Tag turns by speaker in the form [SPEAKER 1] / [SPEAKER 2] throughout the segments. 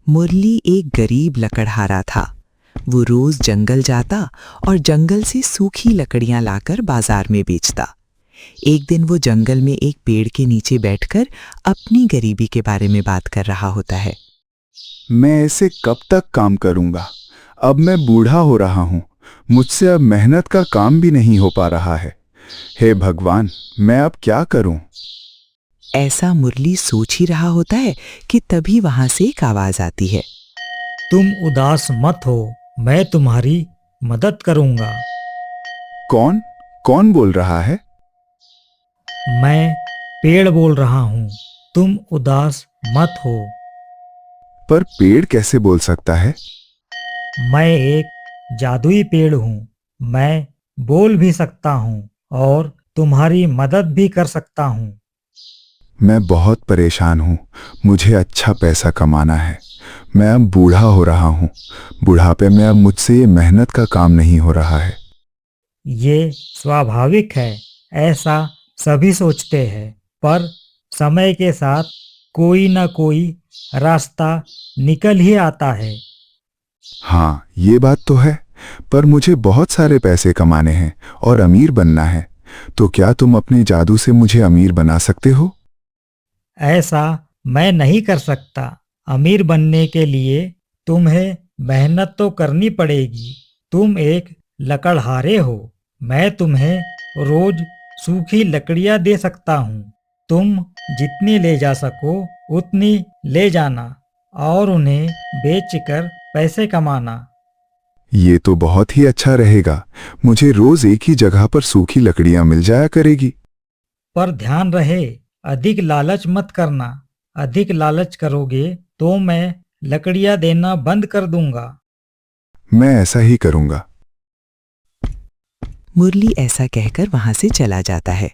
[SPEAKER 1] मुरली एक गरीब लकड़हारा था। वो रोज जंगल जाता और जंगल से सूखी लकड़ियां लाकर बाजार में बेचता। एक दिन वो जंगल में एक पेड़ के नीचे बैठकर अपनी गरीबी के बारे में बात कर रहा होता है।
[SPEAKER 2] मैं ऐसे कब तक काम करूंगा? अब मैं बूढ़ा हो रहा हूं। मुझसे अब मेहनत का काम भी नहीं हो पा रहा है। हे भगवान, मैं अब क्या करूं?
[SPEAKER 1] ऐसा मुरली सोच ही रहा होता है कि तभी वहां से एक आवाज आती है।
[SPEAKER 3] तुम उदास मत हो, मैं तुम्हारी मदद करूंगा।
[SPEAKER 2] कौन कौन बोल रहा है?
[SPEAKER 3] मैं पेड़ बोल रहा हूँ, तुम उदास मत हो।
[SPEAKER 2] पर पेड़ कैसे बोल सकता है?
[SPEAKER 3] मैं एक जादुई पेड़ हूँ। मैं बोल भी सकता हूँ और तुम्हारी मदद भी कर सकता हूँ।
[SPEAKER 2] मैं बहुत परेशान हूं। मुझे अच्छा पैसा कमाना है। मैं अब बूढ़ा हो रहा हूं। बुढ़ापे में अब मुझसे ये मेहनत का काम नहीं हो रहा है।
[SPEAKER 3] ये स्वाभाविक है, ऐसा सभी सोचते हैं, पर समय के साथ कोई न कोई रास्ता निकल ही आता है।
[SPEAKER 2] हाँ, ये बात तो है। पर मुझे बहुत सारे पैसे कमाने हैं और अमीर बनना है। तो क्या तुम अपने जादू से मुझे अमीर बना सकते हो?
[SPEAKER 3] ऐसा मैं नहीं कर सकता। अमीर बनने के लिए तुम्हें मेहनत तो करनी पड़ेगी। तुम एक लकड़हारे हो। मैं तुम्हें रोज सूखी लकड़ियां दे सकता हूँ। तुम जितनी ले जा सको उतनी ले जाना और उन्हें बेचकर पैसे कमाना।
[SPEAKER 2] ये तो बहुत ही अच्छा रहेगा। मुझे रोज एक ही जगह पर सूखी लकड़ियां मिल जाया करेगी।
[SPEAKER 3] पर ध्यान रहे, अधिक लालच मत करना। अधिक लालच करोगे तो मैं लकड़ियां देना बंद कर दूंगा।
[SPEAKER 2] मैं ऐसा ही करूंगा।
[SPEAKER 1] मुरली ऐसा कहकर वहां से चला जाता है।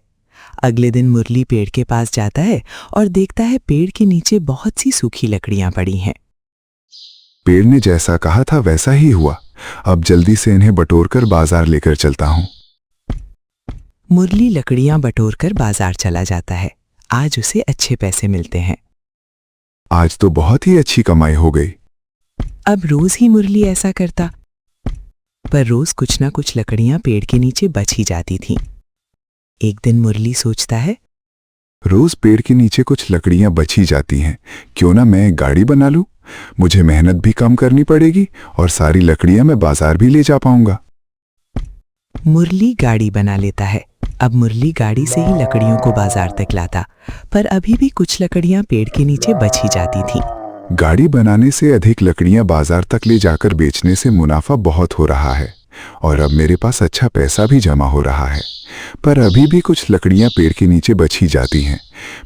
[SPEAKER 1] अगले दिन मुरली पेड़ के पास जाता है और देखता है पेड़ के नीचे बहुत सी सूखी लकड़ियां पड़ी हैं।
[SPEAKER 2] पेड़ ने जैसा कहा था वैसा ही हुआ। अब जल्दी से इन्हें बटोरकर बाजार लेकर चलता हूँ।
[SPEAKER 1] मुरली लकड़ियां बटोरकर बाजार चला जाता है। आज उसे अच्छे पैसे मिलते हैं।
[SPEAKER 2] आज तो बहुत ही अच्छी कमाई हो गई।
[SPEAKER 1] अब रोज ही मुरली ऐसा करता, पर रोज कुछ ना कुछ लकड़ियां पेड़ के नीचे बच ही जाती थीं। एक दिन मुरली सोचता है,
[SPEAKER 2] रोज पेड़ के नीचे कुछ लकड़ियां बच ही जाती हैं। क्यों ना मैं एक गाड़ी बना लूं? मुझे मेहनत भी कम करनी पड़ेगी और सारी लकड़ियां मैं बाजार भी ले जा पाऊंगा।
[SPEAKER 1] मुरली गाड़ी बना लेता है। अब मुरली गाड़ी से ही लकड़ियों को बाजार तक लाता, पर अभी भी कुछ लकड़ियां पेड़ के नीचे बच ही जाती थीं।
[SPEAKER 2] गाड़ी बनाने से अधिक लकड़ियां बाजार तक ले जाकर बेचने से मुनाफा बहुत हो रहा है और अब मेरे पास अच्छा पैसा भी जमा हो रहा है। पर अभी भी कुछ लकड़ियां पेड़ के नीचे बच ही जाती हैं।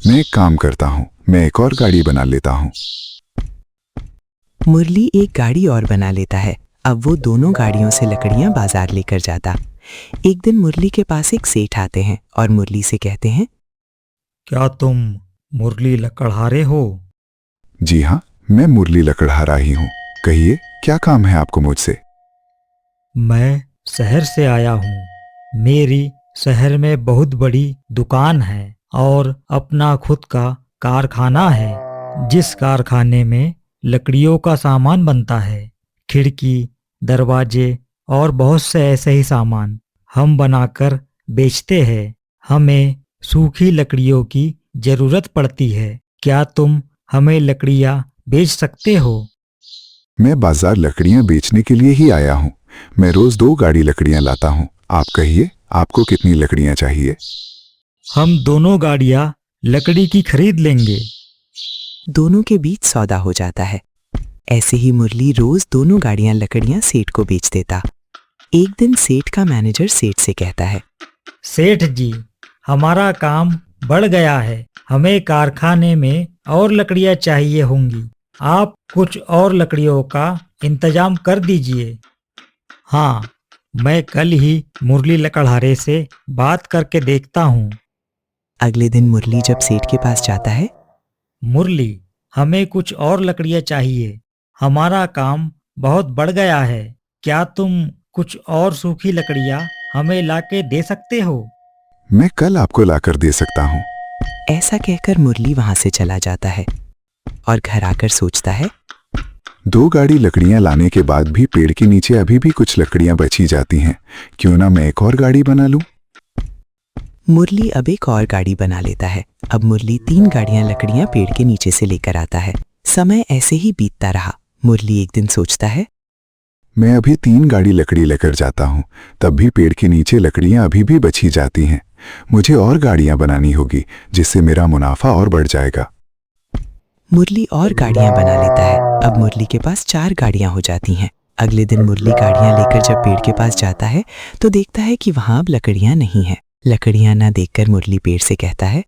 [SPEAKER 2] मैं एक काम करता हूँ, मैं एक और गाड़ी बना लेता हूँ।
[SPEAKER 1] मुरली एक गाड़ी और बना लेता है। अब वो दोनों गाड़ियों से लकड़ियां बाजार लेकर जाता। एक दिन मुरली के पास एक सेठ आते हैं और मुरली से कहते हैं,
[SPEAKER 3] क्या तुम मुरली लकड़हारे हो?
[SPEAKER 2] जी हाँ, मैं मुरली लकड़हारा ही हूँ। कहिए, क्या काम है आपको मुझसे?
[SPEAKER 3] मैं शहर से आया हूँ। मेरी शहर में बहुत बड़ी दुकान है और अपना खुद का कारखाना है, जिस कारखाने में लकड़ियों का सामान बनता है। खिड़की, दरवाजे और बहुत से ऐसे ही सामान हम बनाकर बेचते हैं। हमें सूखी लकड़ियों की जरूरत पड़ती है। क्या तुम हमें लकड़ियाँ बेच सकते हो?
[SPEAKER 2] मैं बाजार लकड़ियां बेचने के लिए ही आया हूँ। मैं रोज 2 गाड़ी लकड़ियां लाता हूँ। आप कहिए, आपको कितनी लकड़ियां चाहिए?
[SPEAKER 3] हम दोनों गाड़ियाँ लकड़ी की खरीद लेंगे।
[SPEAKER 1] दोनों के बीच सौदा हो जाता है। ऐसे ही मुरली रोज दोनों गाड़ियां लकड़ियां सेठ को बेच देता। एक दिन सेठ का मैनेजर सेठ से कहता है,
[SPEAKER 3] सेठ जी, हमारा काम बढ़ गया है। हमें कारखाने में और लकड़ियाँ चाहिए होंगी। आप कुछ और लकड़ियों का इंतजाम कर दीजिए। हाँ, मैं कल ही मुरली लकड़हारे से बात करके देखता हूँ।
[SPEAKER 1] अगले दिन मुरली जब सेठ के पास जाता है,
[SPEAKER 3] मुरली, हमें कुछ और लकड़ियाँ चाहिए। हमारा काम बहुत बढ़ गया है। क्या तुम कुछ और सूखी लकड़ियाँ हमें लाके दे सकते हो?
[SPEAKER 2] मैं कल आपको लाकर दे सकता हूँ।
[SPEAKER 1] ऐसा कहकर मुरली वहां से चला जाता है और घर आकर सोचता है,
[SPEAKER 2] 2 गाड़ी लकड़ियां लाने के बाद भी पेड़ के नीचे अभी भी कुछ लकड़ियां बची जाती हैं। क्यों ना मैं एक और गाड़ी बना लूं?
[SPEAKER 1] मुरली अब एक और गाड़ी बना लेता है। अब मुरली 3 गाड़ियां लकड़ियां पेड़ के नीचे से लेकर आता है। समय ऐसे ही बीतता रहा। मुरली एक दिन सोचता है,
[SPEAKER 2] मैं अभी 3 गाड़ी लकड़ी लेकर जाता हूँ, तब भी पेड़ के नीचे लकड़ियां अभी भी बची जाती हैं। मुझे और गाड़ियां बनानी होगी, जिससे मेरा मुनाफा और बढ़ जाएगा।
[SPEAKER 1] मुरली और गाड़ियां बना लेता है। अब मुरली के पास 4 गाड़ियां हो जाती हैं। अगले दिन मुरली गाड़ियां लेकर जब पेड़ के पास जाता है तो देखता है कि वहां अब लकड़ियां नहीं हैं। लकड़ियां ना देखकर मुरली पेड़ से कहता है,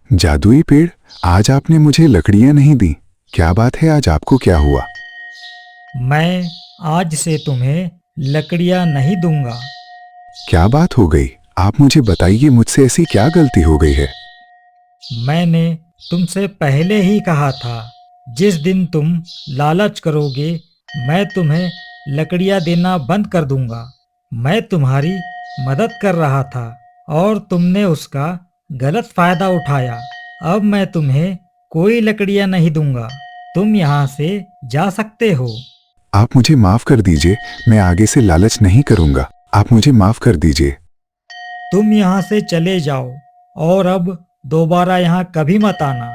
[SPEAKER 2] जादुई पेड़, आज आपने मुझे लकड़ियां नहीं दी। क्या बात है, आज आपको क्या हुआ?
[SPEAKER 3] मैं आज से तुम्हें लकड़ियां नहीं दूंगा।
[SPEAKER 2] क्या बात हो गई? आप मुझे बताइए, मुझसे ऐसी क्या गलती हो गई है?
[SPEAKER 3] मैंने तुमसे पहले ही कहा था, जिस दिन तुम लालच करोगे मैं तुम्हें लकड़ियां देना बंद कर दूंगा। मैं तुम्हारी मदद कर रहा था और तुमने उसका गलत फायदा उठाया। अब मैं तुम्हें कोई लकड़ियां नहीं दूंगा। तुम यहाँ से जा सकते हो।
[SPEAKER 2] आप मुझे माफ कर दीजिए, मैं आगे से लालच नहीं करूंगा। आप मुझे माफ कर दीजिए।
[SPEAKER 3] तुम यहाँ से चले जाओ और अब दोबारा यहाँ कभी मत आना।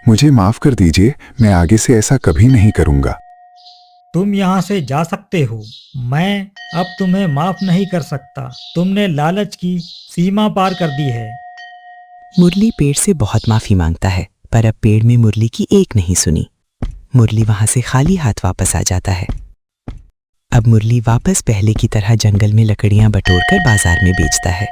[SPEAKER 2] मुझे माफ कर दीजिए, मैं आगे से ऐसा कभी नहीं करूंगा।
[SPEAKER 3] तुम यहाँ से जा सकते हो। मैं अब तुम्हें माफ नहीं कर सकता। तुमने लालच की सीमा पार कर दी है।
[SPEAKER 1] मुरली पेड़ से बहुत माफी मांगता है, पर अब पेड़ में मुरली की एक नहीं सुनी। मुरली वहां से खाली हाथ वापस आ जाता है। अब मुरली वापस पहले की तरह जंगल में लकड़ियां बटोरकर बाजार में बेचता है।